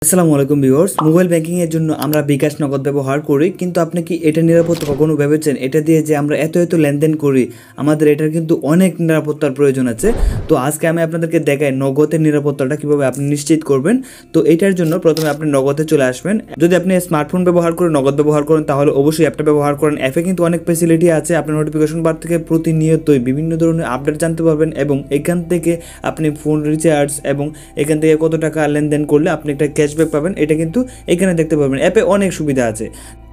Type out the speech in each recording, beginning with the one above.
আসসালামু আলাইকুম viewers, mobile banking এর জন্য আমরা বিকাশ নগদ ব্যবহার করি, কিন্তু আপনি কি এটা নিরাপত্তা কখনো ভেবেছেন? এটা দিয়ে যে আমরা এত লেনদেন করি, আমাদের এটার কিন্তু অনেক নিরাপত্তার প্রয়োজন আছে। তো আজকে আমি আপনাদেরকে দেখাই নগদের নিরাপত্তাটা কিভাবে আপনি নিশ্চিত করবেন। তো এটার জন্য প্রথমে আপনি নগদে চলে আসবেন। যদি আপনি স্মার্টফোন ব্যবহার করে নগদ ব্যবহার করেন তাহলে অবশ্যই অ্যাপটা ব্যবহার করেন। অ্যাপে কিন্তু অনেক ফ্যাসিলিটি আছে, আপনি নোটিফিকেশন বার থেকে প্রতিনিয়তই বিভিন্ন ধরনের আপডেট জানতে পারবেন এবং এখান থেকে আপনি ফোন রিচার্জ এবং এখান থেকে কত টাকা লেনদেন করলে আপনি একটা ক্যাশব্যাক পাবেন, এটা কিন্তু এখানে দেখতে পাবেন। অ্যাপে অনেক সুবিধা আছে।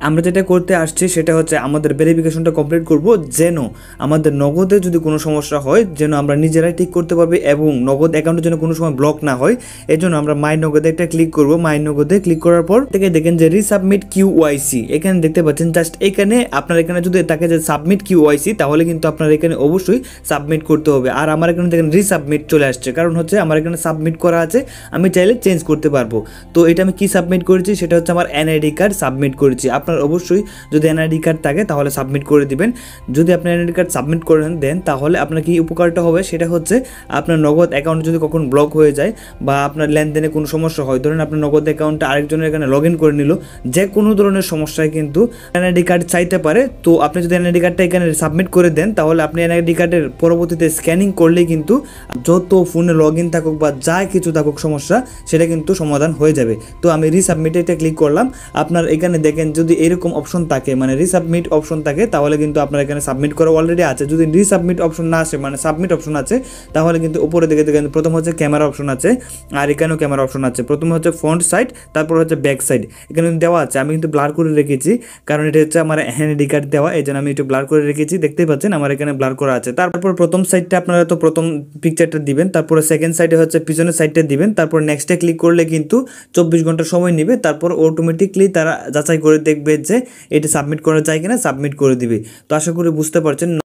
আমরা যেটা করতে আসছি সেটা হচ্ছে আমাদের ভেরিফিকেশনটা কমপ্লিট করব, যেন আমাদের নগদে যদি কোনো সমস্যা হয় যেন আমরা নিজেরাই ঠিক করতে পারবি এবং নগদ অ্যাকাউন্টের জন্য কোনো সময় ব্লক না হয়। এর জন্য আমরা মাই নগদে একটা ক্লিক করব। মাই নগদে ক্লিক করার পর থেকে দেখেন যে রিসাবমিট কিউওয়াইসি এখানে দেখতে পাচ্ছেন। জাস্ট এখানে আপনার এখানে যদি তাকে যে সাবমিট কিউওয়াইসি, তাহলে কিন্তু আপনার এখানে অবশ্যই সাবমিট করতে হবে। আর আমার এখানে দেখেন রিসাবমিট চলে আসছে, কারণ হচ্ছে আমার এখানে সাবমিট করা আছে, আমি চাইলে চেঞ্জ করতে পারবো। তো এটা আমি কি সাবমিট করেছি সেটা হচ্ছে আমার এনআইডি কার্ড সাবমিট করেছি। আপনার অবশ্যই যদি এনআইডি কার্ড থাকে তাহলে সাবমিট করে দিবেন। যদি আপনি এনআইডি কার্ড সাবমিট করে দেন তাহলে আপনার কি উপকারটা হবে সেটা হচ্ছে আপনার নগদ অ্যাকাউন্ট যদি কখন ব্লক হয়ে যায় বা আপনার লেনদেনে কোনো সমস্যা হয়, ধরেন আপনার নগদ অ্যাকাউন্টটা আরেকজনের এখানে লগ ইন করে নিল, যে কোনো ধরনের সমস্যায় কিন্তু এনআইডি কার্ড চাইতে পারে। তো আপনি যদি এনআইডি কার্ডটা এখানে সাবমিট করে দেন তাহলে আপনি এনআইডি কার্ডের পরবর্তীতে স্ক্যানিং করলেই কিন্তু যত ফোনে লগ ইন থাকুক বা যা কিছু থাকুক সমস্যা সেটা কিন্তু সমাধান হয়ে যাবে। তো আমি রিসাবমিটে এটা ক্লিক করলাম। আপনার এখানে দেখেন যদি এরকম অপশন থাকে, মানে রিসাবমিট অপশন থাকে, তাহলে কিন্তু আপনার এখানে সাবমিট করা অলরেডি আছে। যদি রিসাবমিট অপশন না আসে, মানে সাবমিট অপশন আছে, তাহলে কিন্তু উপরে দিকে দেখেন প্রথম হচ্ছে ক্যামেরা অপশন আছে, আর এখানেও ক্যামেরা অপশন আছে। প্রথমে হচ্ছে ফ্রন্ট সাইড, তারপর হচ্ছে ব্যাক সাইড, এখানে দেওয়া আছে। আমি কিন্তু ব্লার করে রেখেছি, কারণ এটা হচ্ছে আমার এনআইডি কার্ড দেওয়া, এই জন্য আমি একটু ব্লার করে রেখেছি। দেখতেই পাচ্ছেন আমার এখানে ব্লার করা আছে। তারপর প্রথম সাইডটা আপনারা তো প্রথম পিকচারটা দিবেন, তারপরে সেকেন্ড সাইডে হচ্ছে পিছনের সাইডটা দিবেন, তারপর নেক্সটে ক্লিক করলে কিন্তু 24 ঘন্টা সময় নেবে। তারপর অটোমেটিকলি তারা যাচাই করে দেখবে যে এটা সাবমিট করা যায় কিনা, সাবমিট করে দিবে। তো আশা করি বুঝতে পারছেন।